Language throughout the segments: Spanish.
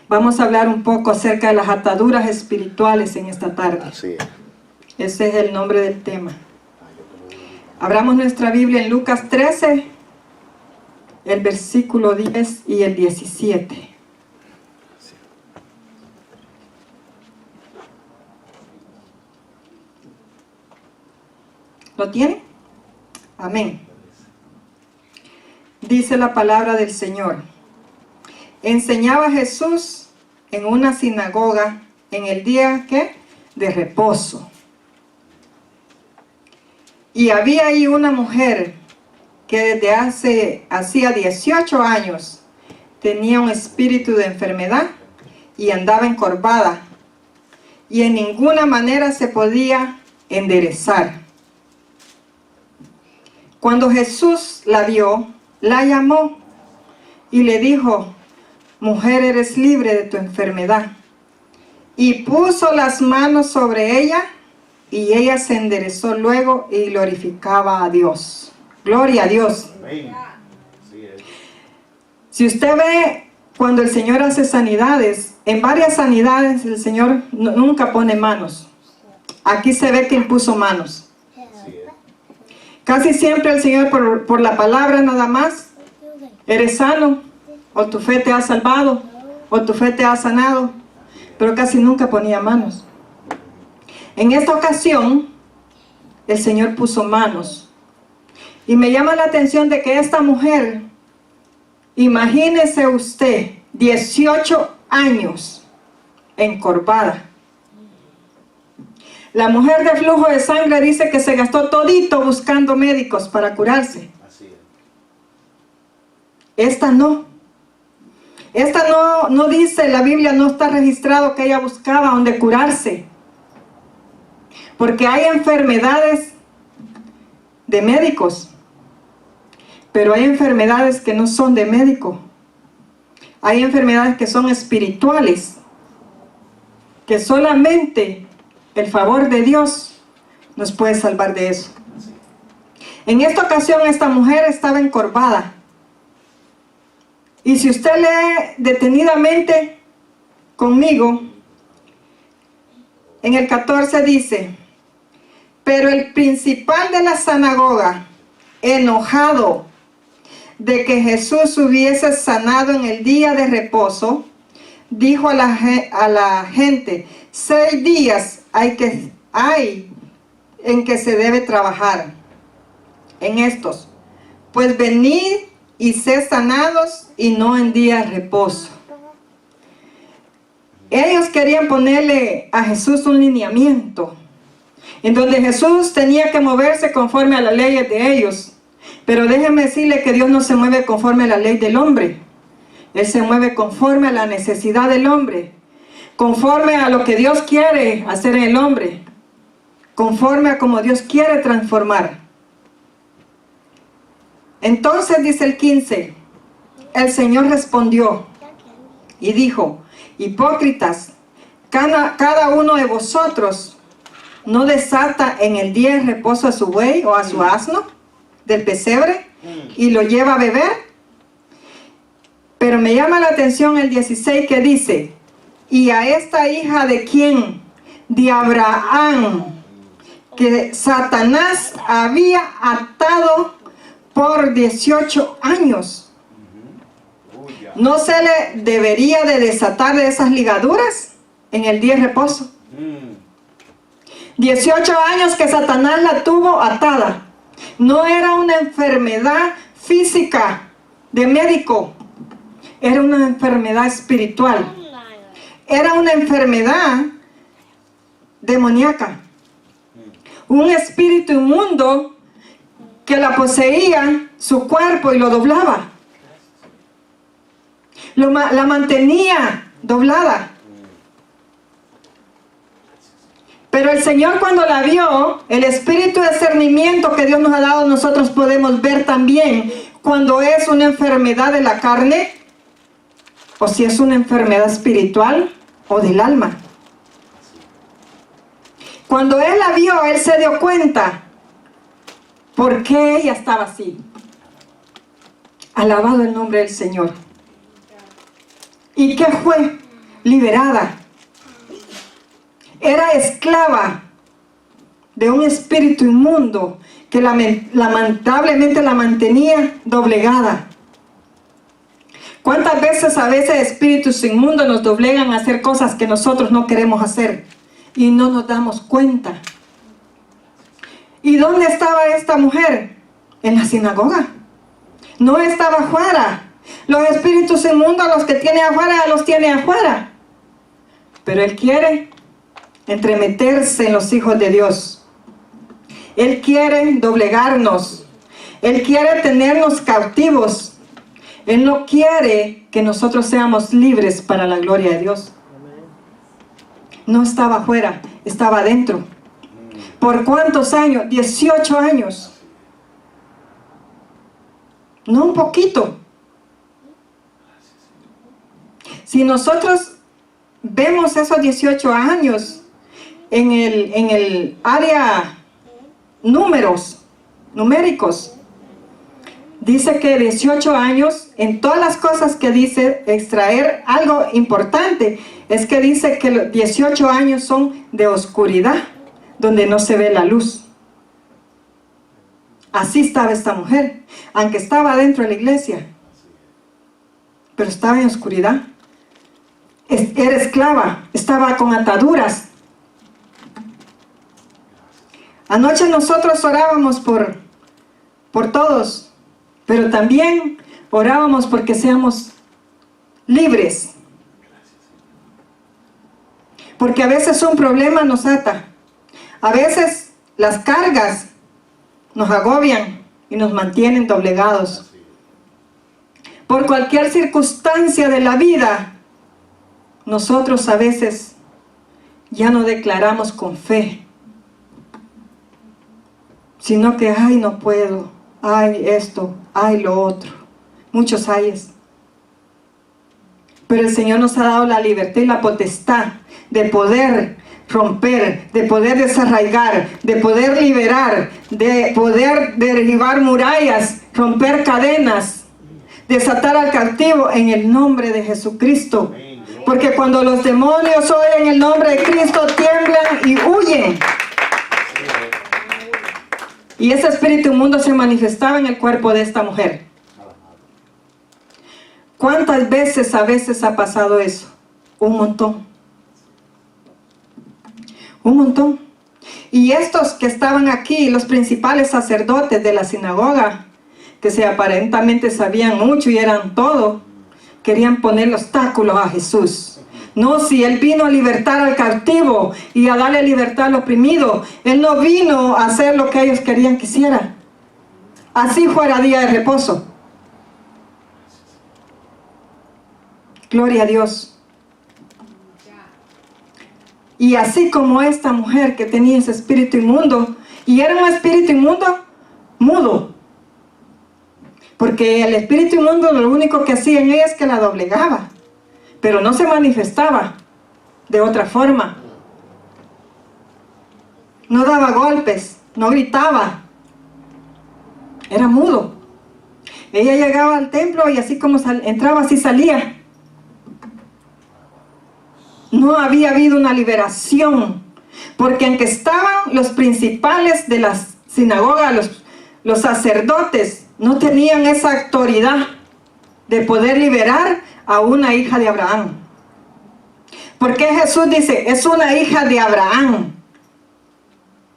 Vamos a hablar un poco acerca de las ataduras espirituales en esta tarde. Así es. Ese es el nombre del tema. Abramos nuestra Biblia en Lucas 13, el versículo 10 y el 17. ¿Lo tiene? Amén. Dice la palabra del Señor. Enseñaba Jesús en una sinagoga en el día ¿qué? De reposo. Y había ahí una mujer que desde hacía 18 años tenía un espíritu de enfermedad y andaba encorvada y en ninguna manera se podía enderezar. Cuando Jesús la vio, la llamó y le dijo: mujer, eres libre de tu enfermedad. Y puso las manos sobre ella y ella se enderezó luego y glorificaba a Dios. Gloria a Dios. Amén. Si usted ve cuando el Señor hace sanidades, en varias sanidades el Señor nunca pone manos. Aquí se ve que impuso manos. Casi siempre el Señor por la palabra nada más, eres sano, o tu fe te ha salvado, o tu fe te ha sanado, pero casi nunca ponía manos. En esta ocasión, el Señor puso manos. Y me llama la atención de que esta mujer, imagínese usted, 18 años, encorvada. La mujer de flujo de sangre dice que se gastó todito buscando médicos para curarse. Así es. Esta no. Esta no dice, la Biblia no está registrado que ella buscaba donde curarse. Porque hay enfermedades de médicos, pero hay enfermedades que no son de médico. Hay enfermedades que son espirituales, que solamente el favor de Dios nos puede salvar de eso. En esta ocasión esta mujer estaba encorvada. Y si usted lee detenidamente conmigo, en el 14 dice: pero el principal de la sinagoga, enojado de que Jesús hubiese sanado en el día de reposo, dijo a la gente: 6 días hay en que se debe trabajar en estos, pues venid y sed sanados y no en día de reposo. Ellos querían ponerle a Jesús un lineamiento en donde Jesús tenía que moverse conforme a las leyes de ellos. Pero déjenme decirle que Dios no se mueve conforme a la ley del hombre. Él se mueve conforme a la necesidad del hombre, conforme a lo que Dios quiere hacer en el hombre, conforme a como Dios quiere transformar. Entonces dice el 15, el Señor respondió y dijo: hipócritas, cada uno de vosotros no desata en el día de reposo a su buey o a su asno del pesebre y lo lleva a beber. Pero me llama la atención el 16 que dice: y a esta hija de quién, de Abraham, que Satanás había atado por 18 años, ¿no se le debería de desatar de esas ligaduras en el día de reposo? 18 años que Satanás la tuvo atada. No era una enfermedad física de médico, era una enfermedad espiritual. Era una enfermedad demoníaca. Un espíritu inmundo que la poseía su cuerpo y lo doblaba. La mantenía doblada. Pero el Señor, cuando la vio, el espíritu de discernimiento que Dios nos ha dado, nosotros podemos ver también cuando es una enfermedad de la carne o si es una enfermedad espiritual o del alma. Cuando Él la vio, Él se dio cuenta por qué ella estaba así. Alabado el nombre del Señor. ¿Y qué fue? liberada. Era esclava de un espíritu inmundo que lamentablemente la mantenía doblegada. ¿Cuántas veces a veces espíritus inmundos nos doblegan a hacer cosas que nosotros no queremos hacer y no nos damos cuenta? ¿Y dónde estaba esta mujer? En la sinagoga. No estaba afuera. Los espíritus inmundos, los que tiene afuera, los tiene afuera. Pero Él quiere entremeterse en los hijos de Dios. Él quiere doblegarnos. Él quiere tenernos cautivos. Él no quiere que nosotros seamos libres para la gloria de Dios. No estaba afuera, estaba adentro. ¿Por cuántos años? 18 años. No un poquito. Si nosotros vemos esos 18 años en el área numéricos, dice que 18 años, en todas las cosas que dice, extraer algo importante, es que dice que los 18 años son de oscuridad, donde no se ve la luz. Así estaba esta mujer, aunque estaba dentro de la iglesia, pero estaba en oscuridad. Era esclava, estaba con ataduras. Anoche nosotros orábamos por todos, pero también orábamos porque seamos libres. Porque a veces un problema nos ata. A veces las cargas nos agobian y nos mantienen doblegados. Por cualquier circunstancia de la vida, nosotros a veces ya no declaramos con fe, sino que, ay, no puedo, ay, esto, ay, lo otro. Muchos ayes. Pero el Señor nos ha dado la libertad y la potestad de poder romper, de poder desarraigar, de poder liberar, de poder derribar murallas, romper cadenas, desatar al cautivo en el nombre de Jesucristo. Porque cuando los demonios oyen el nombre de Cristo, tiemblan y huyen. Y ese espíritu inmundo se manifestaba en el cuerpo de esta mujer. ¿Cuántas veces a veces ha pasado eso? Un montón. Un montón. Y estos que estaban aquí, los principales sacerdotes de la sinagoga, que aparentemente sabían mucho y eran todo, querían ponerle obstáculos a Jesús. No, si Él vino a libertar al cautivo y a darle libertad al oprimido, Él no vino a hacer lo que ellos querían que hiciera. Así fuera día de reposo. Gloria a Dios. Y así como esta mujer que tenía ese espíritu inmundo, y era un espíritu inmundo mudo, porque el espíritu inmundo lo único que hacía en ella es que la doblegaba, pero no se manifestaba de otra forma. No daba golpes, no gritaba, era mudo. Ella llegaba al templo y así como entraba, así salía. No había habido una liberación, porque aunque estaban los principales de la sinagoga, los sacerdotes, no tenían esa autoridad de poder liberar a una hija de Abraham. Porque Jesús dice, es una hija de Abraham.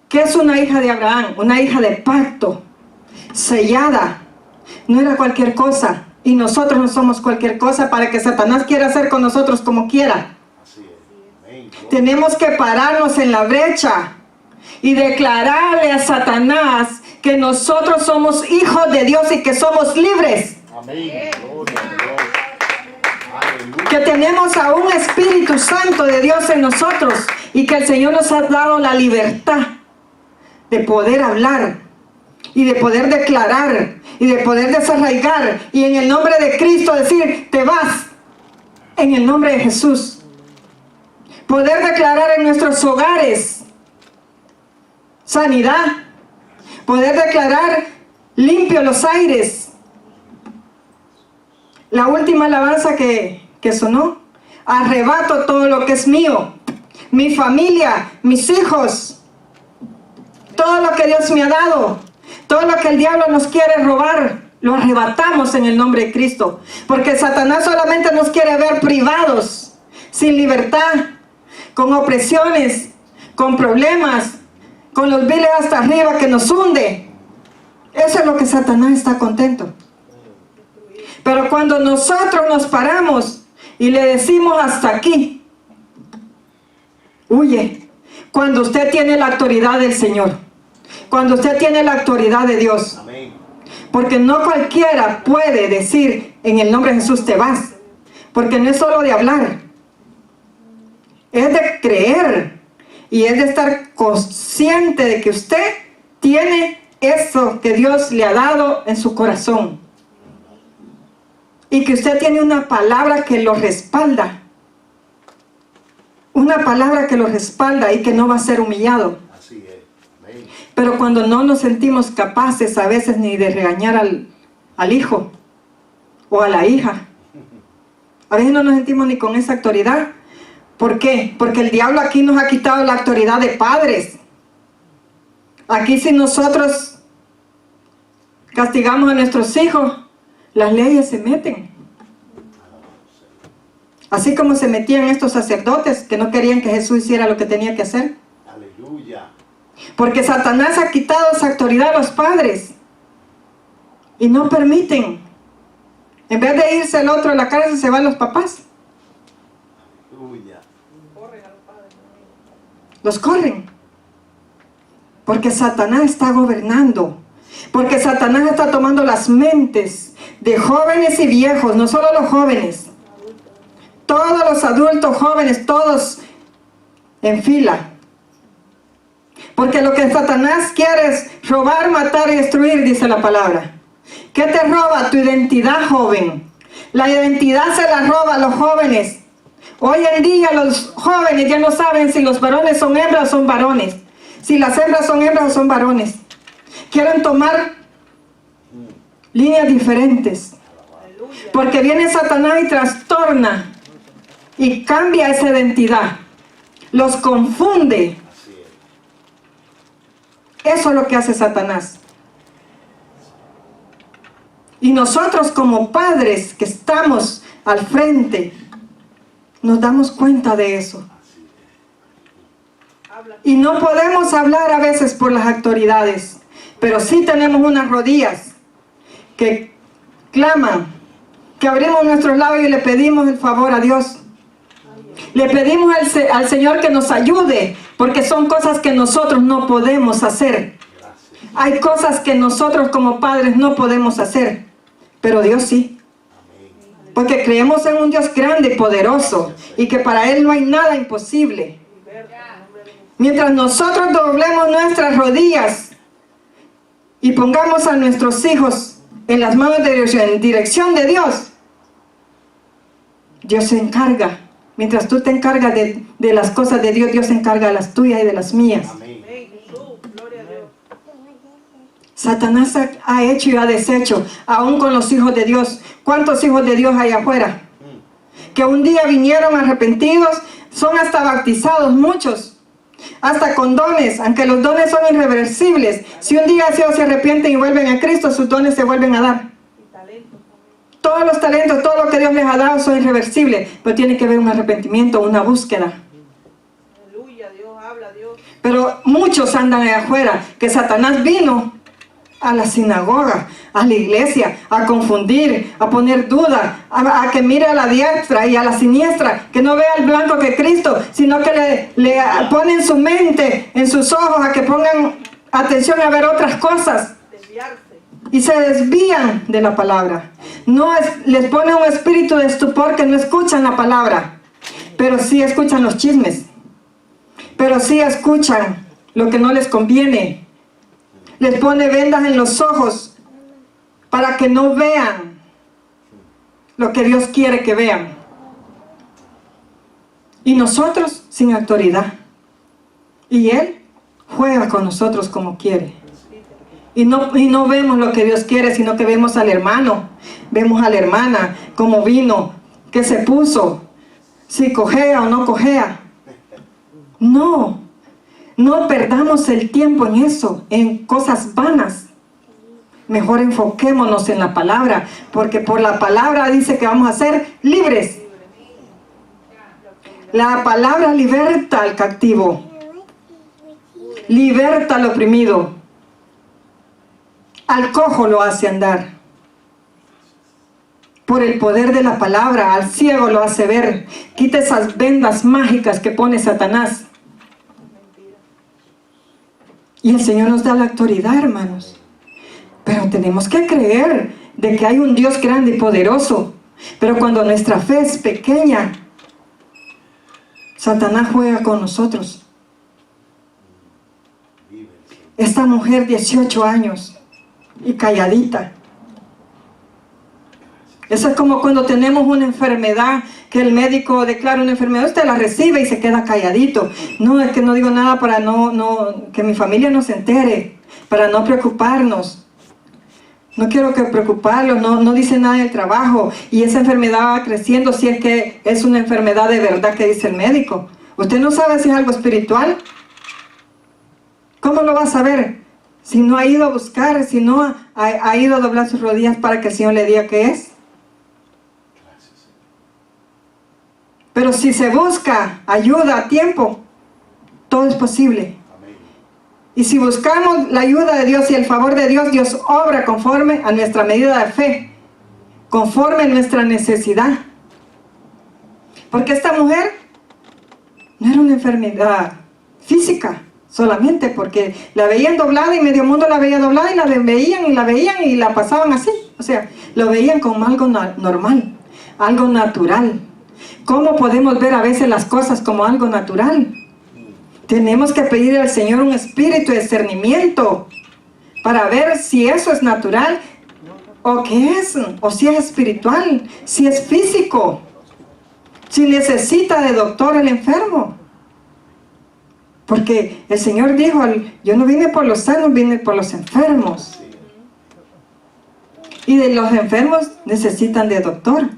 ¿Qué es una hija de Abraham? Una hija de pacto, sellada. No era cualquier cosa. Y nosotros no somos cualquier cosa para que Satanás quiera hacer con nosotros como quiera. Tenemos que pararnos en la brecha y declararle a Satanás que nosotros somos hijos de Dios y que somos libres. Amén. Que tenemos a un Espíritu Santo de Dios en nosotros y que el Señor nos ha dado la libertad de poder hablar y de poder declarar y de poder desarraigar y en el nombre de Cristo decir, te vas en el nombre de Jesús. Poder declarar en nuestros hogares sanidad. Poder declarar limpio los aires. La última alabanza que sonó, arrebato todo lo que es mío, mi familia, mis hijos, todo lo que Dios me ha dado, todo lo que el diablo nos quiere robar, lo arrebatamos en el nombre de Cristo. Porque Satanás solamente nos quiere ver privados, sin libertad, con opresiones, con problemas, con los viles hasta arriba que nos hunde. Eso es lo que Satanás está contento. Pero cuando nosotros nos paramos y le decimos hasta aquí, huye. Cuando usted tiene la autoridad del Señor, cuando usted tiene la autoridad de Dios. Porque no cualquiera puede decir en el nombre de Jesús te vas. Porque no es solo de hablar, es de creer y es de estar consciente de que usted tiene eso que Dios le ha dado en su corazón y que usted tiene una palabra que lo respalda, una palabra que lo respalda y que no va a ser humillado. Así es. Amén. Pero cuando no nos sentimos capaces a veces ni de regañar al hijo o a la hija, a veces no nos sentimos ni con esa autoridad. ¿Por qué? Porque el diablo aquí nos ha quitado la autoridad de padres. Aquí si nosotros castigamos a nuestros hijos, las leyes se meten. Así como se metían estos sacerdotes que no querían que Jesús hiciera lo que tenía que hacer. Aleluya. Porque Satanás ha quitado esa autoridad a los padres. Y no permiten. En vez de irse el otro a la cárcel, se van los papás. Aleluya. Los corren. Porque Satanás está gobernando. Porque Satanás está tomando las mentes de jóvenes y viejos, no solo los jóvenes. Todos los adultos jóvenes, todos en fila. Porque lo que Satanás quiere es robar, matar y destruir, dice la palabra. ¿Qué te roba? Tu identidad, joven. La identidad se la roba a los jóvenes. Hoy en día los jóvenes ya no saben si los varones son hembras o son varones. Si las hembras son hembras o son varones. Quieren tomar líneas diferentes. Porque viene Satanás y trastorna y cambia esa identidad. Los confunde. Eso es lo que hace Satanás. Y nosotros como padres que estamos al frente, nos damos cuenta de eso. Y no podemos hablar a veces por las autoridades, pero sí tenemos unas rodillas que claman, que abrimos nuestros labios y le pedimos el favor a Dios. Le pedimos al Señor que nos ayude, porque son cosas que nosotros no podemos hacer. Hay cosas que nosotros como padres no podemos hacer, pero Dios sí. Porque creemos en un Dios grande y poderoso, y que para Él no hay nada imposible. Mientras nosotros doblemos nuestras rodillas y pongamos a nuestros hijos en las manos de Dios, en dirección de Dios, Dios se encarga. Mientras tú te encargas de las cosas de Dios, Dios se encarga de las tuyas y de las mías. Amén. Satanás ha hecho y ha deshecho, aún con los hijos de Dios. ¿Cuántos hijos de Dios hay afuera? Que un día vinieron arrepentidos, son hasta bautizados muchos, hasta con dones, aunque los dones son irreversibles. Si un día ellos se arrepienten y vuelven a Cristo, sus dones se vuelven a dar. Todos los talentos, todo lo que Dios les ha dado son irreversibles, pero tiene que haber un arrepentimiento, una búsqueda. Aleluya, Dios habla, Dios. Pero muchos andan allá afuera, que Satanás vino a la sinagoga, a la iglesia, a confundir, a poner duda, a que mire a la diestra y a la siniestra, que no vea el blanco que Cristo, sino que le pone en su mente, en sus ojos, a que pongan atención a ver otras cosas. Desviarse. Y se desvían de la palabra. Les pone un espíritu de estupor que no escuchan la palabra, pero sí escuchan los chismes, pero sí escuchan lo que no les conviene. Les pone vendas en los ojos para que no vean lo que Dios quiere que vean. Y nosotros sin autoridad. Y Él juega con nosotros como quiere. Y no vemos lo que Dios quiere, sino que vemos al hermano, vemos a la hermana, cómo vino, que se puso, si cojea o no cojea. No, no perdamos el tiempo en eso, en cosas vanas. Mejor enfoquémonos en la palabra, porque por la palabra dice que vamos a ser libres. La palabra liberta al cautivo, liberta al oprimido, al cojo lo hace andar. Por el poder de la palabra, al ciego lo hace ver. Quita esas vendas mágicas que pone Satanás. Y el Señor nos da la autoridad, hermanos. Pero tenemos que creer de que hay un Dios grande y poderoso. Pero cuando nuestra fe es pequeña, Satanás juega con nosotros. Esta mujer, 18 años, y calladita. Eso es como cuando tenemos una enfermedad, que el médico declara una enfermedad, usted la recibe y se queda calladito. No, es que no digo nada para que mi familia no se entere, para no preocuparnos. No quiero que preocuparlos, no dice nada del trabajo. Y esa enfermedad va creciendo si es que es una enfermedad de verdad que dice el médico. Usted no sabe si es algo espiritual. ¿Cómo lo va a saber? Si no ha ido a buscar, si no ha ido a doblar sus rodillas para que el Señor le diga qué es. Pero si se busca ayuda a tiempo, todo es posible. Y si buscamos la ayuda de Dios y el favor de Dios, Dios obra conforme a nuestra medida de fe, conforme a nuestra necesidad. Porque esta mujer no era una enfermedad física solamente, porque la veían doblada y medio mundo la veía doblada y la veían y la pasaban así. O sea, lo veían como algo normal, algo natural. ¿Cómo podemos ver a veces las cosas como algo natural? Tenemos que pedir al Señor un espíritu de discernimiento para ver si eso es natural o qué es, o si es espiritual, si es físico, si necesita de doctor el enfermo. Porque el Señor dijo, yo no vine por los sanos, vine por los enfermos. Y de los enfermos necesitan de doctor.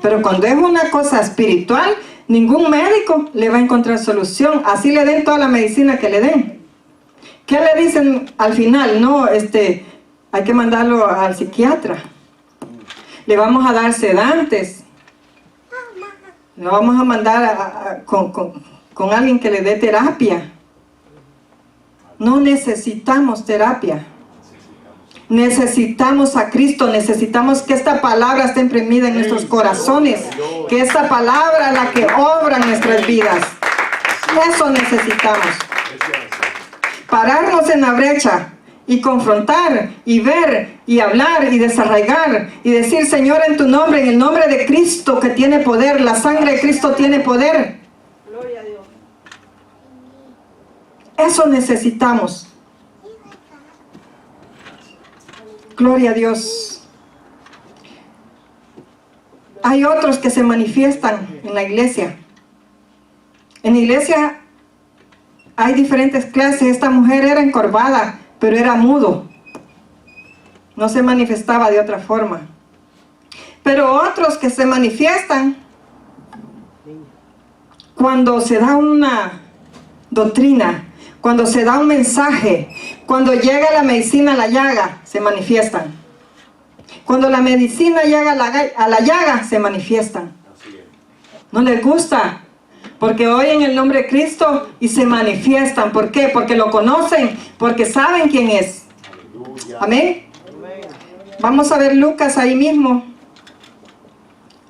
Pero cuando es una cosa espiritual, ningún médico le va a encontrar solución. Así le den toda la medicina que le den. ¿Qué le dicen al final? No, hay que mandarlo al psiquiatra. Le vamos a dar sedantes. Lo vamos a mandar con alguien que le dé terapia. No necesitamos terapia. Necesitamos a Cristo, necesitamos que esta palabra esté imprimida en nuestros corazones, que esta palabra es la que obra en nuestras vidas. Eso necesitamos. Pararnos en la brecha y confrontar y ver y hablar y desarraigar y decir, Señor, en tu nombre, en el nombre de Cristo que tiene poder, la sangre de Cristo tiene poder. Gloria a Dios. Eso necesitamos. Gloria a Dios. Hay otros que se manifiestan en la iglesia. En la iglesia hay diferentes clases. Esta mujer era encorvada, pero era mudo. No se manifestaba de otra forma. Pero otros que se manifiestan cuando se da una doctrina, cuando se da un mensaje, cuando llega la medicina a la llaga, se manifiestan. Cuando la medicina llega a la llaga, se manifiestan. No les gusta, porque oyen el nombre de Cristo y se manifiestan. ¿Por qué? Porque lo conocen, porque saben quién es. Amén. Vamos a ver Lucas ahí mismo,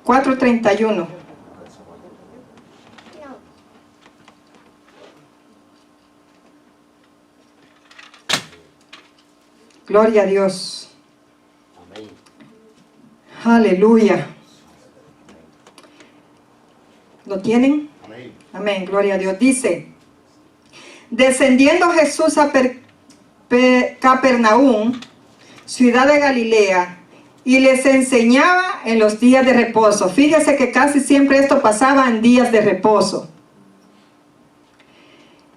4:31. Gloria a Dios. Amén. Aleluya. ¿Lo tienen? Amén. Amén. Gloria a Dios. Dice, descendiendo Jesús a Capernaum, ciudad de Galilea, y les enseñaba en los días de reposo. Fíjese que casi siempre esto pasaba en días de reposo.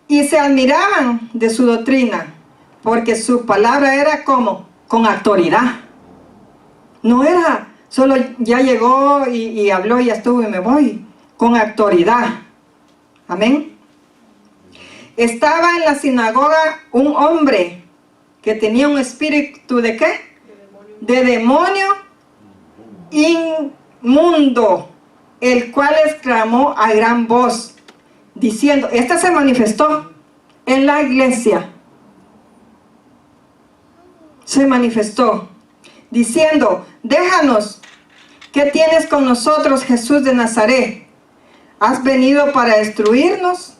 Y se admiraban de su doctrina, porque su palabra era como con autoridad. No era solo ya llegó y habló y ya estuvo y me voy. con autoridad. Amén. Estaba en la sinagoga un hombre que tenía un espíritu ¿de qué? De demonio inmundo, el cual exclamó a gran voz, diciendo, esta se manifestó en la iglesia, se manifestó, diciendo, déjanos, ¿qué tienes con nosotros, Jesús de Nazaret? ¿Has venido para destruirnos?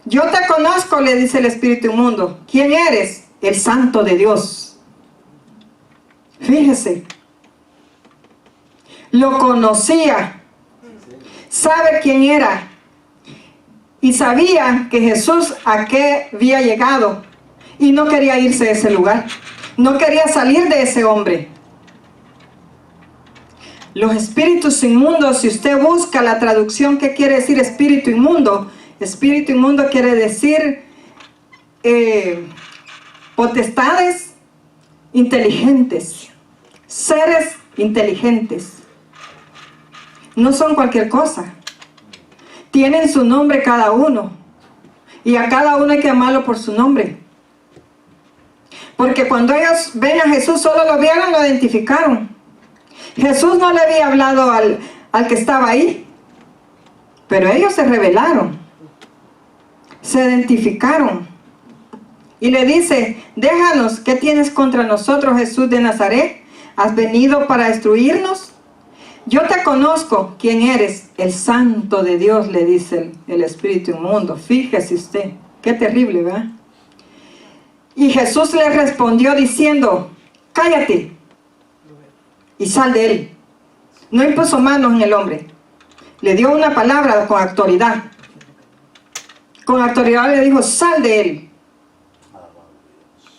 Yo te conozco, le dice el espíritu inmundo. ¿Quién eres? El Santo de Dios. Fíjese, lo conocía, sabe quién era y sabía que Jesús a qué había llegado y no quería irse de ese lugar, no quería salir de ese hombre. Los espíritus inmundos, si usted busca la traducción, ¿qué quiere decir espíritu inmundo? Espíritu inmundo quiere decir potestades inteligentes, seres inteligentes. No son cualquier cosa. Tienen su nombre cada uno. Y a cada uno hay que llamarlo por su nombre. Porque cuando ellos ven a Jesús, solo lo vieron, lo identificaron. Jesús no le había hablado al que estaba ahí. Pero ellos se rebelaron. Se identificaron. Y le dice, déjanos, ¿qué tienes contra nosotros, Jesús de Nazaret? ¿Has venido para destruirnos? Yo te conozco, ¿quién eres? El Santo de Dios, le dice el espíritu inmundo. Fíjese usted, qué terrible, ¿verdad? Y Jesús le respondió diciendo, cállate y sal de él. No impuso manos en el hombre. Le dio una palabra con autoridad. Con autoridad le dijo, sal de él.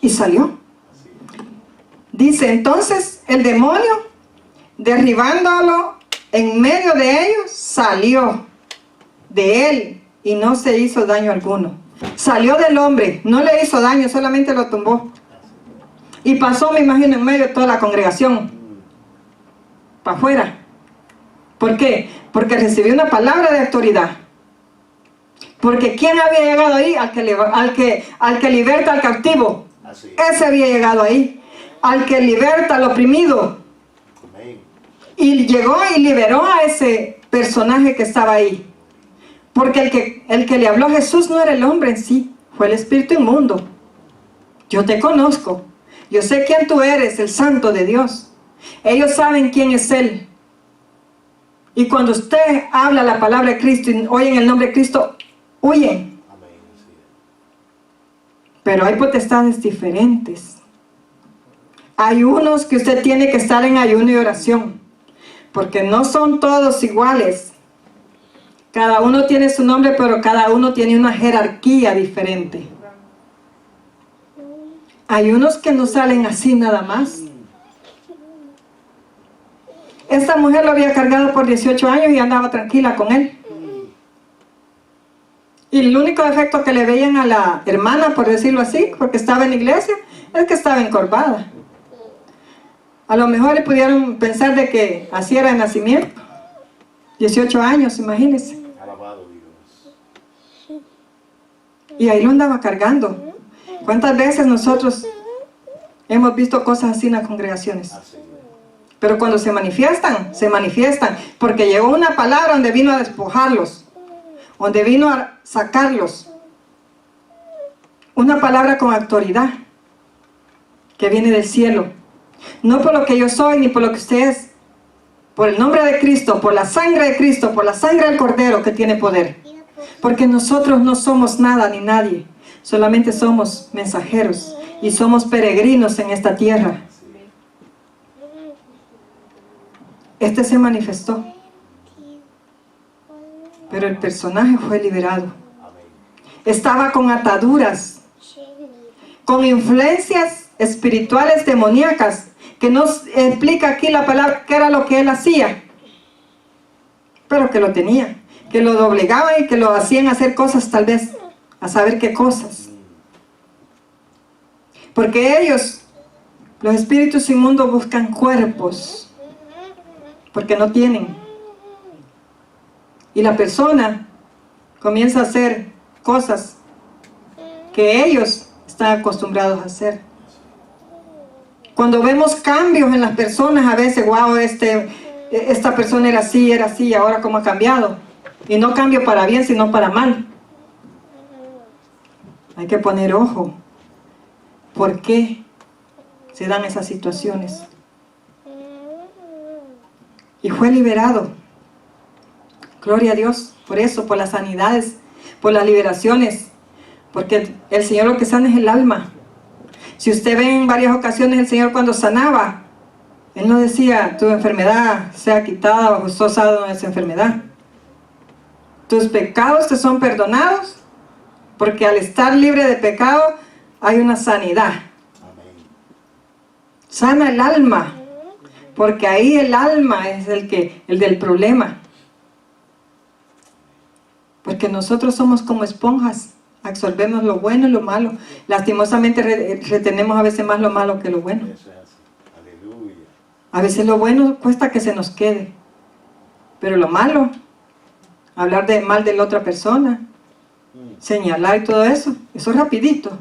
Y salió. Dice, entonces el demonio, derribándolo en medio de ellos, salió de él y no se hizo daño alguno. Salió del hombre, no le hizo daño, solamente lo tumbó. Y pasó, me imagino, en medio de toda la congregación, para afuera. ¿Por qué? Porque recibió una palabra de autoridad. Porque ¿quién había llegado ahí? Al que liberta al cautivo. Ese había llegado ahí. Al que liberta al oprimido. Y llegó y liberó a ese personaje que estaba ahí. Porque el que le habló a Jesús no era el hombre en sí, fue el espíritu inmundo. Yo te conozco, yo sé quién tú eres, el Santo de Dios. Ellos saben quién es Él. Y cuando usted habla la palabra de Cristo y oyen el nombre de Cristo, huyen. Pero hay potestades diferentes. Hay unos que usted tiene que estar en ayuno y oración, porque no son todos iguales. Cada uno tiene su nombre, pero cada uno tiene una jerarquía diferente. Hay unos que no salen así nada más. Esta mujer lo había cargado por 18 años y andaba tranquila con él. Y el único defecto que le veían a la hermana, por decirlo así, porque estaba en la iglesia, es que estaba encorvada. A lo mejor le pudieron pensar de que así era de nacimiento. 18 años, imagínense. Alabado Dios. Y ahí lo andaba cargando. ¿Cuántas veces nosotros hemos visto cosas así en las congregaciones? Pero cuando se manifiestan, porque llegó una palabra donde vino a despojarlos, donde vino a sacarlos. Una palabra con autoridad, que viene del cielo. No por lo que yo soy, ni por lo que usted es. Por el nombre de Cristo, por la sangre de Cristo, por la sangre del Cordero que tiene poder. Porque nosotros no somos nada ni nadie. Solamente somos mensajeros y somos peregrinos en esta tierra. Este se manifestó. Pero el personaje fue liberado. Estaba con ataduras, con influencias espirituales demoníacas, que nos explica aquí la palabra qué era lo que él hacía, pero que lo tenía, que lo doblegaban y que lo hacían hacer cosas, tal vez a saber qué cosas, porque ellos, los espíritus inmundos, buscan cuerpos porque no tienen. Y la persona comienza a hacer cosas que ellos están acostumbrados a hacer. Cuando vemos cambios en las personas, a veces, wow, esta persona era así, ahora cómo ha cambiado. Y no cambio para bien, sino para mal. Hay que poner ojo. ¿Por qué se dan esas situaciones? Y fue liberado. Gloria a Dios por eso, por las sanidades, por las liberaciones. Porque el Señor lo que sana es el alma. Si usted ve en varias ocasiones el Señor cuando sanaba, Él no decía, tu enfermedad sea quitada o sos sanado de esa enfermedad. Tus pecados te son perdonados, porque al estar libre de pecado hay una sanidad. Amén. Sana el alma, porque ahí el alma es el del problema. Porque nosotros somos como esponjas, absorbemos lo bueno y lo malo. Lastimosamente retenemos a veces más lo malo que lo bueno. Eso es así. Aleluya. A veces lo bueno cuesta que se nos quede, pero lo malo, hablar mal de la otra persona, señalar y todo eso es rapidito.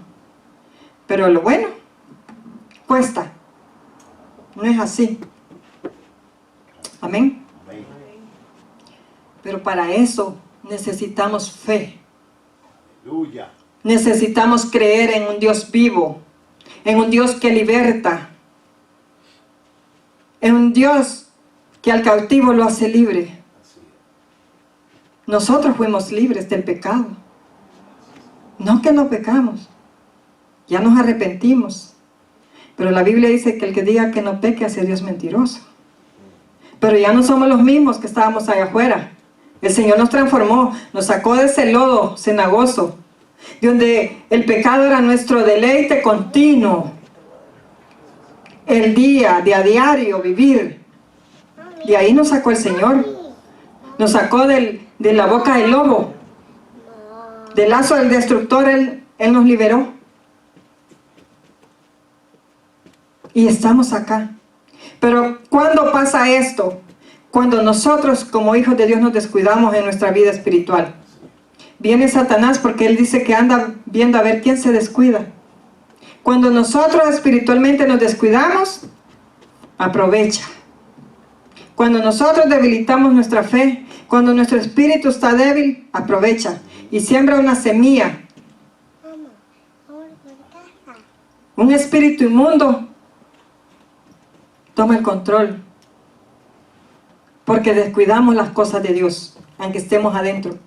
Pero lo bueno cuesta. No es así. Amén. Amén. Pero para eso necesitamos fe. Aleluya. Necesitamos creer en un Dios vivo, en un Dios que liberta, en un Dios que al cautivo lo hace libre. Así es. Nosotros fuimos libres del pecado. No que no pecamos, ya nos arrepentimos. Pero la Biblia dice que el que diga que no peque hace Dios mentiroso. Pero ya no somos los mismos que estábamos allá afuera. El Señor nos transformó, nos sacó de ese lodo cenagoso, donde el pecado era nuestro deleite continuo. El día, de a diario, vivir. De ahí nos sacó el Señor. Nos sacó de la boca del lobo. Del lazo del destructor, Él nos liberó. Y estamos acá. Pero ¿cuándo pasa esto? Cuando nosotros como hijos de Dios nos descuidamos en nuestra vida espiritual. Viene Satanás porque él dice que anda viendo a ver quién se descuida. Cuando nosotros espiritualmente nos descuidamos, aprovecha. Cuando nosotros debilitamos nuestra fe, cuando nuestro espíritu está débil, aprovecha y siembra una semilla. Un espíritu inmundo toma el control porque descuidamos las cosas de Dios, aunque estemos adentro.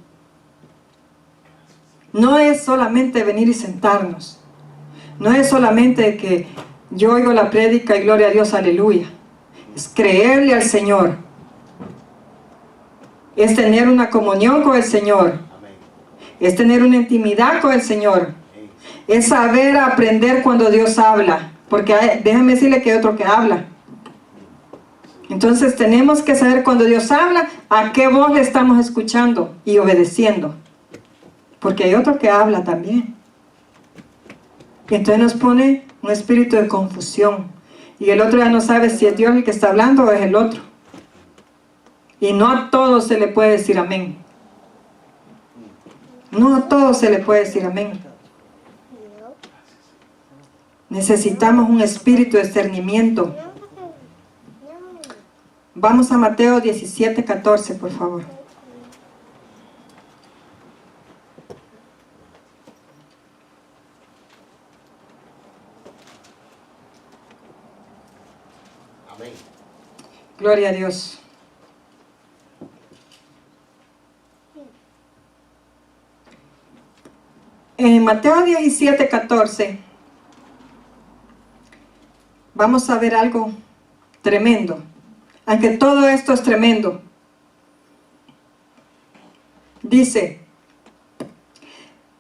No es solamente venir y sentarnos. No es solamente que yo oigo la prédica y gloria a Dios, aleluya. Es creerle al Señor. Es tener una comunión con el Señor. Amén. Es tener una intimidad con el Señor. Amén. Es saber aprender cuando Dios habla. Porque déjame decirle que hay otro que habla. Entonces tenemos que saber cuando Dios habla, a qué voz le estamos escuchando y obedeciendo. Porque hay otro que habla también. Y entonces nos pone un espíritu de confusión. Y el otro ya no sabe si es Dios el que está hablando o es el otro. Y no a todos se le puede decir amén. No a todos se le puede decir amén. Necesitamos un espíritu de discernimiento. Vamos a Mateo 17:14, por favor. Amén. Gloria a Dios. En Mateo 17:14 vamos a ver algo tremendo. Aunque todo esto es tremendo. Dice,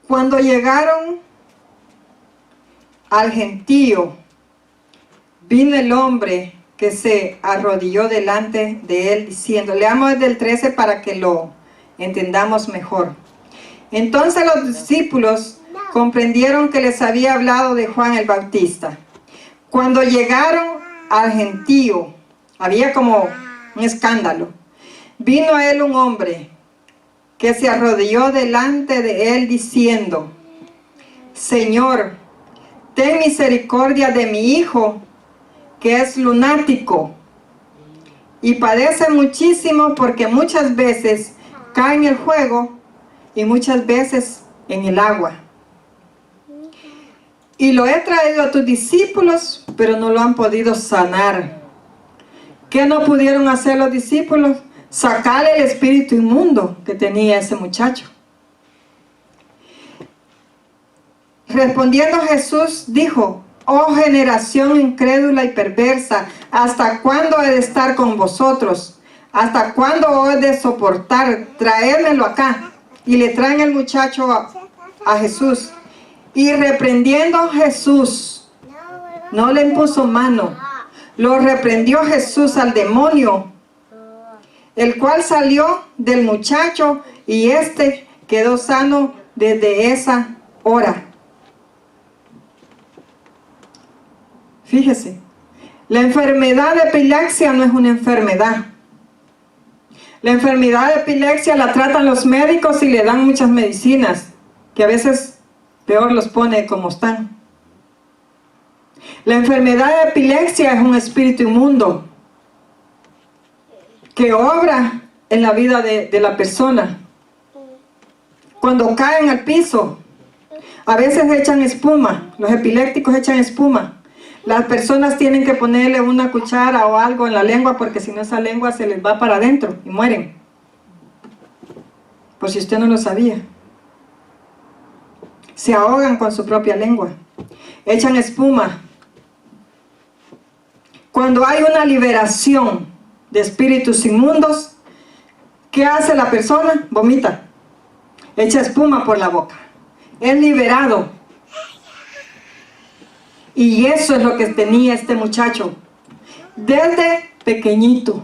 cuando llegaron al gentío, vino el hombre que se arrodilló delante de él diciendo, leamos desde el 13 para que lo entendamos mejor. Entonces los discípulos comprendieron que les había hablado de Juan el Bautista. Cuando llegaron al gentío, había como un escándalo. Vino a él un hombre que se arrodilló delante de él diciendo: Señor, ten misericordia de mi hijo, que es lunático y padece muchísimo, porque muchas veces cae en el fuego y muchas veces en el agua. Y lo he traído a tus discípulos, pero no lo han podido sanar. ¿Qué no pudieron hacer los discípulos? Sacarle el espíritu inmundo que tenía ese muchacho. Respondiendo Jesús dijo: Oh generación incrédula y perversa, ¿hasta cuándo he de estar con vosotros? ¿Hasta cuándo he de soportar? Traédmelo acá. Y le traen el muchacho a Jesús. Y reprendiendo Jesús, no le impuso mano, lo reprendió Jesús al demonio, el cual salió del muchacho, y éste quedó sano desde esa hora. Fíjese, la enfermedad de epilepsia no es una enfermedad. La enfermedad de epilepsia la tratan los médicos y le dan muchas medicinas, que a veces peor los pone como están. La enfermedad de epilepsia es un espíritu inmundo que obra en la vida de la persona. Cuando caen al piso, a veces echan espuma, los epilépticos echan espuma. Las personas tienen que ponerle una cuchara o algo en la lengua, porque si no esa lengua se les va para adentro y mueren. Por si usted no lo sabía. Se ahogan con su propia lengua. Echan espuma. Cuando hay una liberación de espíritus inmundos, ¿qué hace la persona? Vomita. Echa espuma por la boca. Es liberado. Y eso es lo que tenía este muchacho. Desde pequeñito.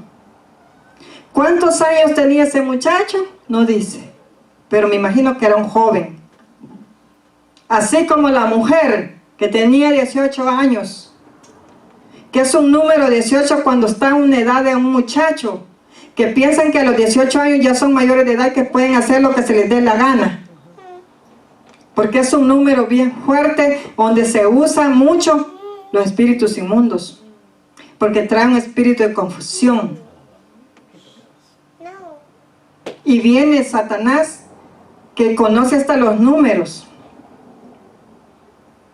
¿Cuántos años tenía ese muchacho? No dice. Pero me imagino que era un joven. Así como la mujer que tenía 18 años. Que es un número 18 cuando está en una edad de un muchacho. Que piensan que a los 18 años ya son mayores de edad, que pueden hacer lo que se les dé la gana. Porque es un número bien fuerte donde se usan mucho los espíritus inmundos. Porque trae un espíritu de confusión. Y viene Satanás, que conoce hasta los números.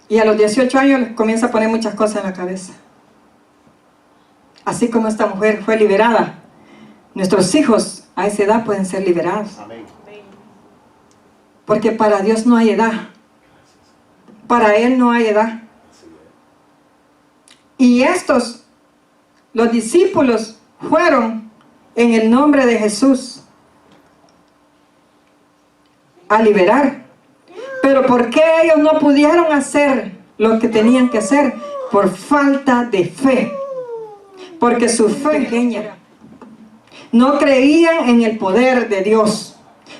Y a los 18 años les comienza a poner muchas cosas en la cabeza. Así como esta mujer fue liberada, nuestros hijos a esa edad pueden ser liberados. Amén. Porque para Dios no hay edad. Para Él no hay edad. Y estos, los discípulos, fueron en el nombre de Jesús a liberar. Pero ¿por qué ellos no pudieron hacer lo que tenían que hacer? Por falta de fe. Porque su fe pequeña. No creían en el poder de Dios.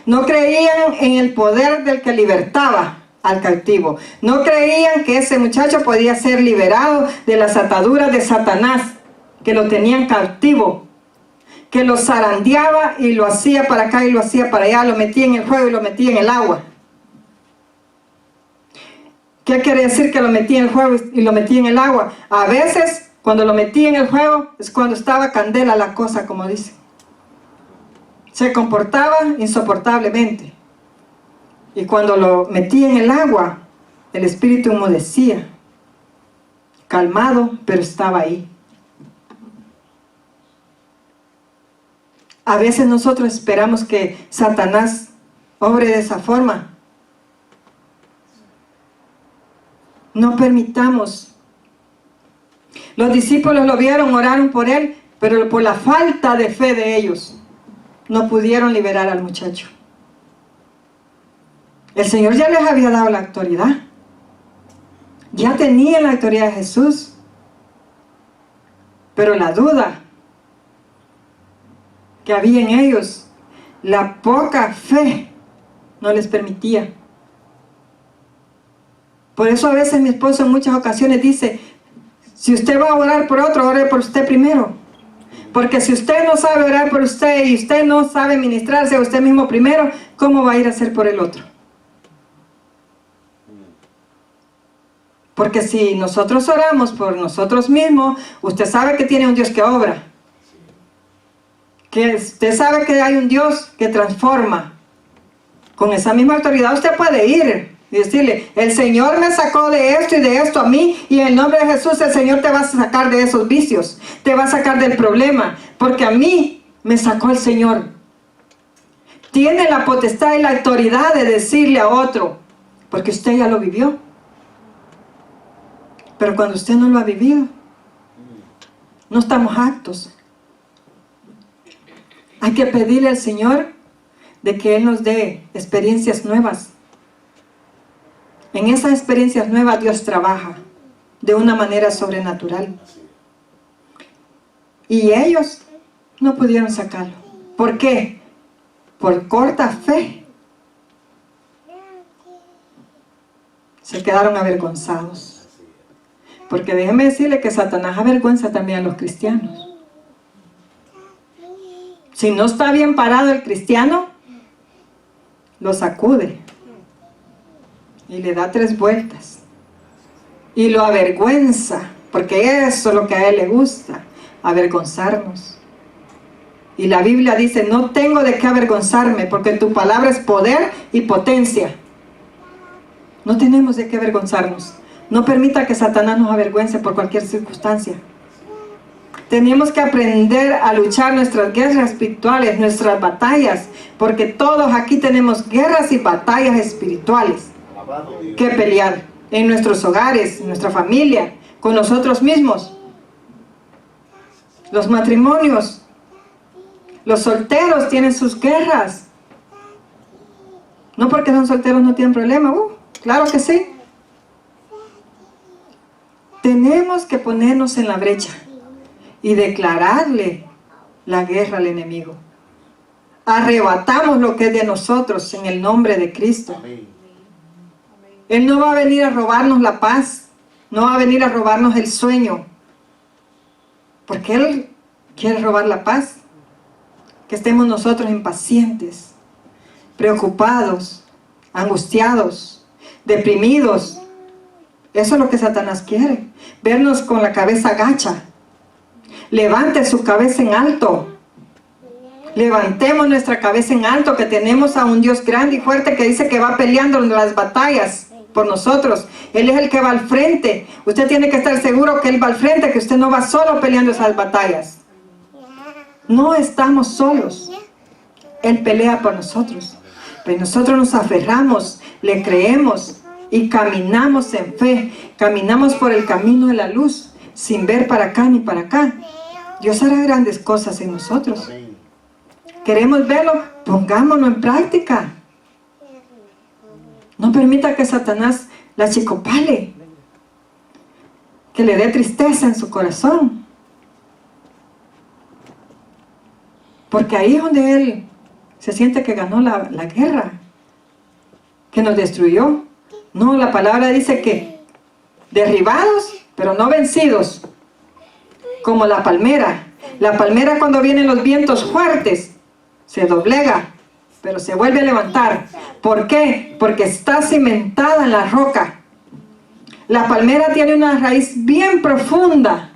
No creían en el poder del que libertaba al cautivo. No creían que ese muchacho podía ser liberado de las ataduras de Satanás, que lo tenían cautivo, que lo zarandeaba y lo hacía para acá y lo hacía para allá, lo metía en el fuego y lo metía en el agua. ¿Qué quiere decir que lo metía en el fuego y lo metía en el agua? A veces, cuando lo metía en el fuego, es cuando estaba candela la cosa, como dicen. Se comportaba insoportablemente. Y cuando lo metía en el agua, el espíritu enmudecía. Calmado, pero estaba ahí. A veces nosotros esperamos que Satanás obre de esa forma. No permitamos. Los discípulos lo vieron, oraron por él, pero por la falta de fe de ellos, no pudieron liberar al muchacho. El Señor ya les había dado la autoridad. Ya tenían la autoridad de Jesús. Pero la duda que había en ellos, la poca fe, no les permitía. Por eso a veces mi esposo en muchas ocasiones dice: si usted va a orar por otro, ore por usted primero. Porque si usted no sabe orar por usted y usted no sabe ministrarse a usted mismo primero, ¿cómo va a ir a hacer por el otro? Porque si nosotros oramos por nosotros mismos, usted sabe que tiene un Dios que obra. Que usted sabe que hay un Dios que transforma. Con esa misma autoridad usted puede ir y decirle, el Señor me sacó de esto y de esto a mí, y en el nombre de Jesús el Señor te va a sacar de esos vicios, te va a sacar del problema, porque a mí me sacó el Señor. Tiene la potestad y la autoridad de decirle a otro, porque usted ya lo vivió. Pero cuando usted no lo ha vivido, no estamos aptos. Hay que pedirle al Señor de que Él nos dé experiencias nuevas. En esas experiencias nuevas Dios trabaja de una manera sobrenatural. Y ellos no pudieron sacarlo. ¿Por qué? Por corta fe. Se quedaron avergonzados. Porque déjeme decirle que Satanás avergüenza también a los cristianos. Si no está bien parado el cristiano, lo sacude y le da 3 vueltas y lo avergüenza, porque eso es lo que a él le gusta, avergonzarnos. Y la Biblia dice, no tengo de qué avergonzarme, porque tu palabra es poder y potencia. No tenemos de qué avergonzarnos. No permita que Satanás nos avergüence por cualquier circunstancia. Tenemos que aprender a luchar nuestras guerras espirituales, nuestras batallas, porque todos aquí tenemos guerras y batallas espirituales que pelear en nuestros hogares, en nuestra familia, con nosotros mismos. Los matrimonios, los solteros tienen sus guerras. No porque son solteros no tienen problema, claro que sí. Tenemos que ponernos en la brecha y declararle la guerra al enemigo. Arrebatamos lo que es de nosotros en el nombre de Cristo. Él no va a venir a robarnos la paz, no va a venir a robarnos el sueño, porque Él quiere robar la paz. Que estemos nosotros impacientes, preocupados, angustiados, deprimidos. Eso es lo que Satanás quiere, vernos con la cabeza gacha. Levante su cabeza en alto. Levantemos nuestra cabeza en alto, que tenemos a un Dios grande y fuerte que dice que va peleando las batallas por nosotros. Él es el que va al frente. Usted tiene que estar seguro que Él va al frente, que usted no va solo peleando esas batallas. No estamos solos. Él pelea por nosotros. Pero nosotros nos aferramos, le creemos y caminamos en fe. Caminamos por el camino de la luz, sin ver para acá ni para acá. Dios hará grandes cosas en nosotros. ¿Queremos verlo? Pongámonos en práctica. No permita que Satanás la achicopale, que le dé tristeza en su corazón. Porque ahí es donde él se siente que ganó la guerra, que nos destruyó. No, la palabra dice que derribados, pero no vencidos, como la palmera. La palmera, cuando vienen los vientos fuertes, se doblega, pero se vuelve a levantar. ¿Por qué? Porque está cimentada en la roca. La palmera tiene una raíz bien profunda,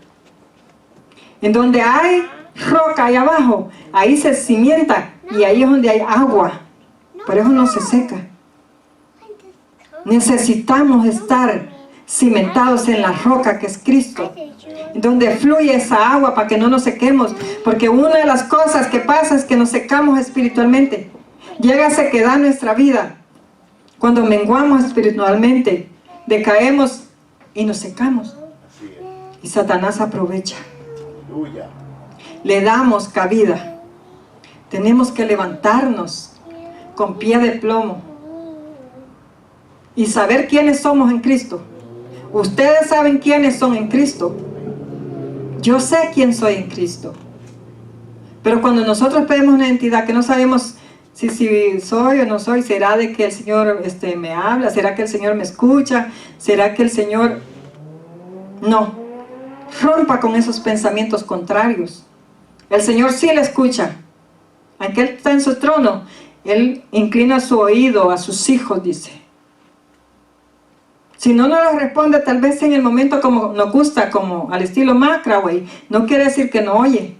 en donde hay roca ahí abajo, ahí se cimienta y ahí es donde hay agua. Por eso no se seca. Necesitamos estar cimentados en la roca que es Cristo, donde fluye esa agua para que no nos sequemos, porque una de las cosas que pasa es que nos secamos espiritualmente. Llega a sequedad nuestra vida cuando menguamos espiritualmente, decaemos y nos secamos, y Satanás aprovecha. Le damos cabida. Tenemos que levantarnos con pie de plomo y saber quiénes somos en Cristo. Ustedes saben quiénes son en Cristo. Yo sé quién soy en Cristo. Pero cuando nosotros pedimos una identidad que no sabemos si soy o no soy, ¿será de que el Señor me habla? ¿Será que el Señor me escucha? ¿Será que el Señor...? No. Rompa con esos pensamientos contrarios. El Señor sí le escucha. Aunque Él está en su trono, Él inclina su oído a sus hijos, dice. Si no nos responde, tal vez en el momento como nos gusta, como al estilo Macraway, no quiere decir que no oye.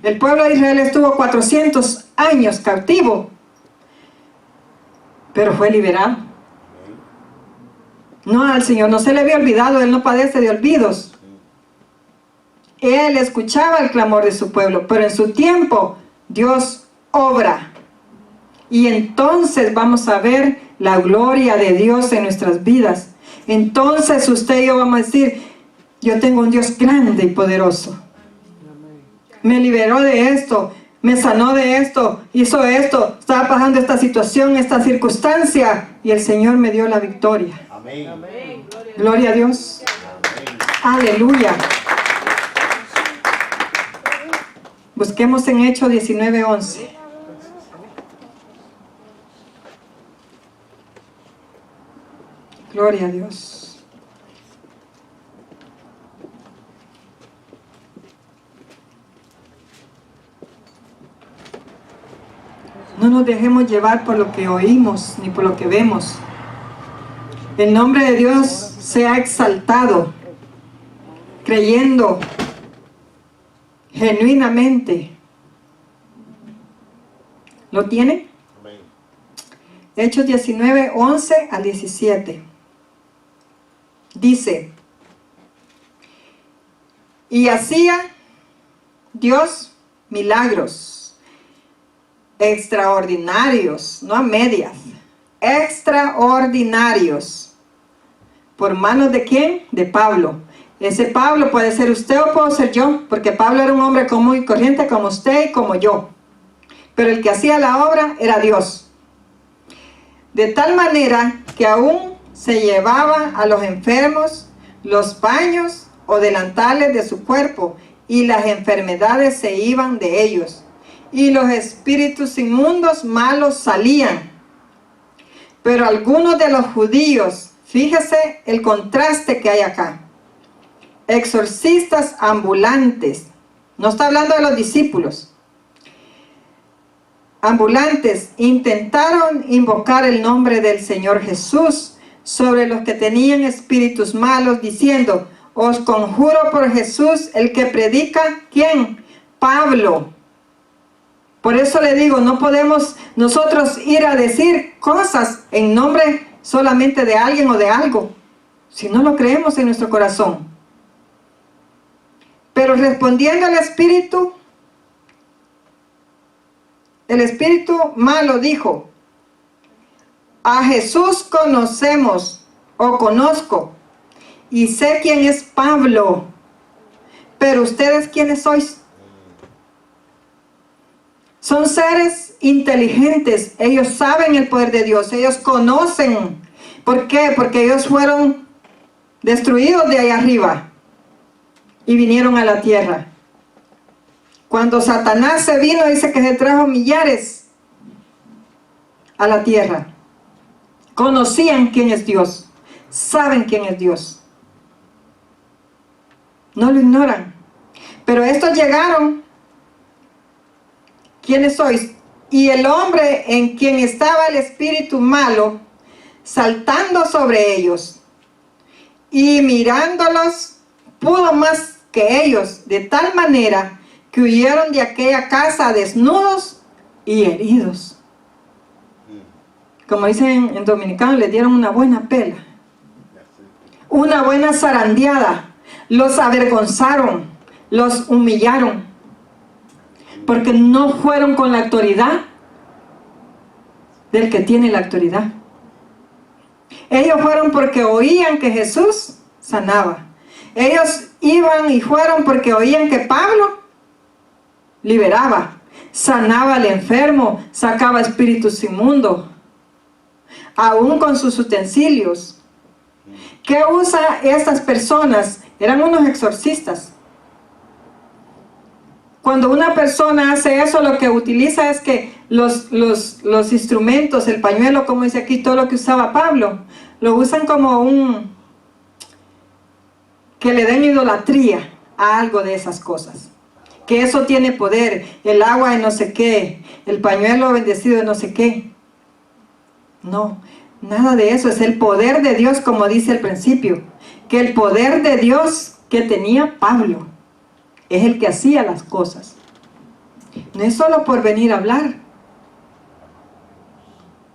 El pueblo de Israel estuvo 400 años cautivo, pero fue liberado. No, al Señor no se le había olvidado, Él no padece de olvidos. Él escuchaba el clamor de su pueblo, pero en su tiempo Dios obra. Y entonces vamos a ver la gloria de Dios en nuestras vidas. Entonces usted y yo vamos a decir, yo tengo un Dios grande y poderoso. Me liberó de esto, me sanó de esto, hizo esto, estaba pasando esta situación, esta circunstancia, y el Señor me dio la victoria. Amén. Amén. Gloria a Dios. Amén. Aleluya. Busquemos en Hechos 19:11. Gloria a Dios. No nos dejemos llevar por lo que oímos ni por lo que vemos. El nombre de Dios sea exaltado, creyendo genuinamente. ¿Lo tiene? Amén. Hechos 19, 11 al 17. Dice, y hacía Dios milagros extraordinarios, no a medias, extraordinarios. ¿Por manos de quién? De Pablo. Ese Pablo puede ser usted o puedo ser yo, porque Pablo era un hombre común y corriente como usted y como yo. Pero el que hacía la obra era Dios. De tal manera que aún se llevaba a los enfermos los paños o delantales de su cuerpo, y las enfermedades se iban de ellos, y los espíritus inmundos malos salían. Pero algunos de los judíos, fíjese el contraste que hay acá, exorcistas ambulantes, no está hablando de los discípulos, ambulantes, intentaron invocar el nombre del Señor Jesús sobre los que tenían espíritus malos, diciendo, os conjuro por Jesús, el que predica, ¿quién? Pablo. Por eso le digo, no podemos nosotros ir a decir cosas en nombre solamente de alguien o de algo, si no lo creemos en nuestro corazón. Pero respondiendo al espíritu, el espíritu malo dijo, a Jesús conocemos o conozco y sé quién es Pablo, pero ustedes ¿quiénes sois? Son seres inteligentes, ellos saben el poder de Dios, ellos conocen. ¿Por qué? Porque ellos fueron destruidos de ahí arriba y vinieron a la tierra. Cuando Satanás se vino, dice que se trajo millares a la tierra. Conocían quién es Dios, saben quién es Dios. No lo ignoran. Pero estos llegaron, ¿quiénes sois? Y el hombre en quien estaba el espíritu malo, saltando sobre ellos y mirándolos, pudo más que ellos, de tal manera que huyeron de aquella casa desnudos y heridos. Como dicen en dominicano, les dieron una buena pela, una buena zarandeada, los avergonzaron, los humillaron, porque no fueron con la autoridad del que tiene la autoridad. Ellos fueron porque oían que Jesús sanaba. Ellos iban y fueron porque oían que Pablo liberaba, sanaba al enfermo, sacaba espíritus inmundos, aún con sus utensilios. ¿Qué usan estas personas? Eran unos exorcistas. Cuando una persona hace eso, lo que utiliza es que los instrumentos, el pañuelo, como dice aquí, todo lo que usaba Pablo, lo usan como que le den idolatría a algo de esas cosas. que eso tiene poder, el agua de no sé qué, el pañuelo bendecido de no sé qué. No, nada de eso, es el poder de Dios, como dice al principio, que el poder de Dios que tenía Pablo es el que hacía las cosas. No es solo por venir a hablar,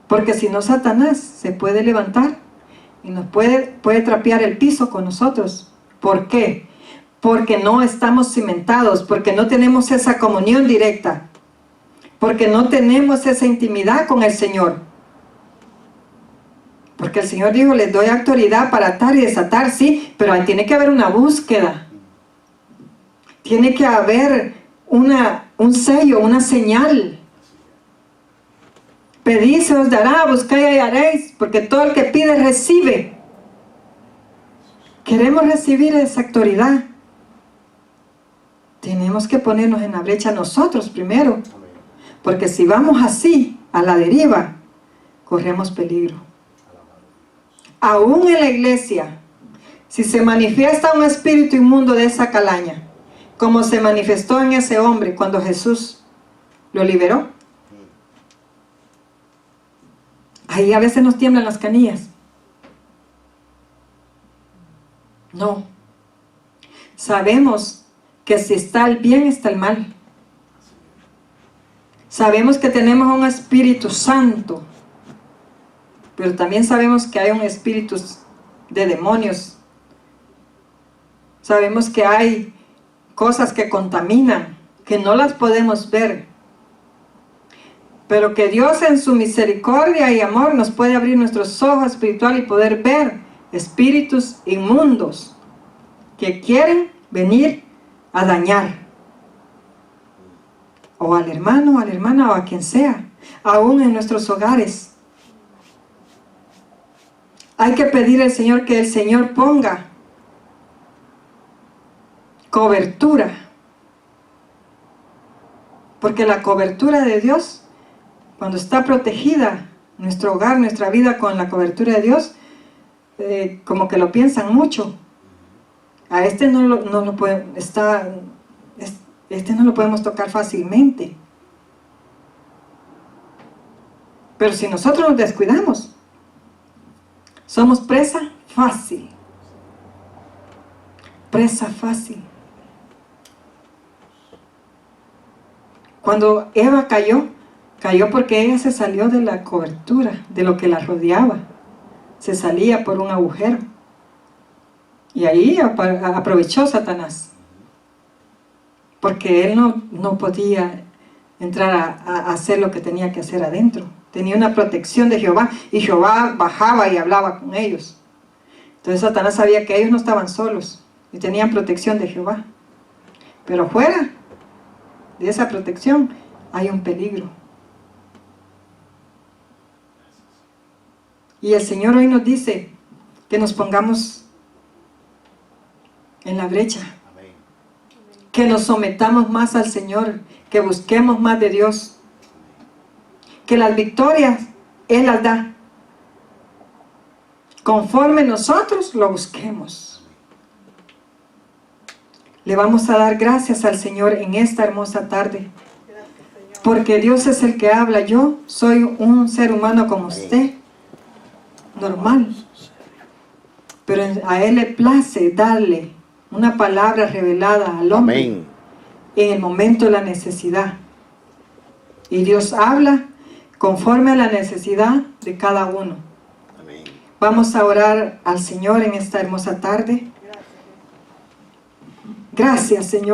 porque si no, Satanás se puede levantar y nos puede trapear el piso con nosotros. ¿Por qué? Porque no estamos cimentados, porque no tenemos esa comunión directa, porque no tenemos esa intimidad con el Señor. Porque el Señor dijo, les doy autoridad para atar y desatar, sí, pero ahí tiene que haber una búsqueda. Tiene que haber un sello, una señal. Pedid, se os dará, buscad y hallaréis, porque todo el que pide, recibe. Queremos recibir esa autoridad. Tenemos que ponernos en la brecha nosotros primero. Porque si vamos así, a la deriva, corremos peligro. Aún en la iglesia, si se manifiesta un espíritu inmundo de esa calaña, como se manifestó en ese hombre cuando Jesús lo liberó, ahí a veces nos tiemblan las canillas. No. Sabemos que si está el bien, está el mal. Sabemos que tenemos un Espíritu Santo, pero también sabemos que hay un espíritu de demonios. Sabemos que hay cosas que contaminan, que no las podemos ver, pero que Dios en su misericordia y amor nos puede abrir nuestros ojos espirituales y poder ver espíritus inmundos que quieren venir a dañar o al hermano, a la hermana o a quien sea, aún en nuestros hogares. Hay que pedir al Señor que el Señor ponga cobertura, porque la cobertura de Dios, cuando está protegida nuestro hogar, nuestra vida con la cobertura de Dios, como que lo piensan mucho. A este no lo podemos tocar fácilmente. Pero si nosotros nos descuidamos, somos presa fácil. Presa fácil. Cuando Eva cayó porque ella se salió de la cobertura, de lo que la rodeaba. Se salía por un agujero. Y ahí aprovechó Satanás. Porque él no podía entrar a hacer lo que tenía que hacer adentro. Tenía una protección de Jehová. Y Jehová bajaba y hablaba con ellos. Entonces Satanás sabía que ellos no estaban solos. Y tenían protección de Jehová. Pero fuera de esa protección hay un peligro. Y el Señor hoy nos dice que nos pongamos en la brecha. Amén. Que nos sometamos más al Señor, que busquemos más de Dios. Que las victorias Él las da. Conforme nosotros lo busquemos. Le vamos a dar gracias al Señor en esta hermosa tarde. Porque Dios es el que habla. Yo soy un ser humano como usted. Normal. Pero a Él le place darle una palabra revelada al hombre. Amén. En el momento de la necesidad. Y Dios habla conforme a la necesidad de cada uno. Amén. Vamos a orar al Señor en esta hermosa tarde. Gracias, Señor.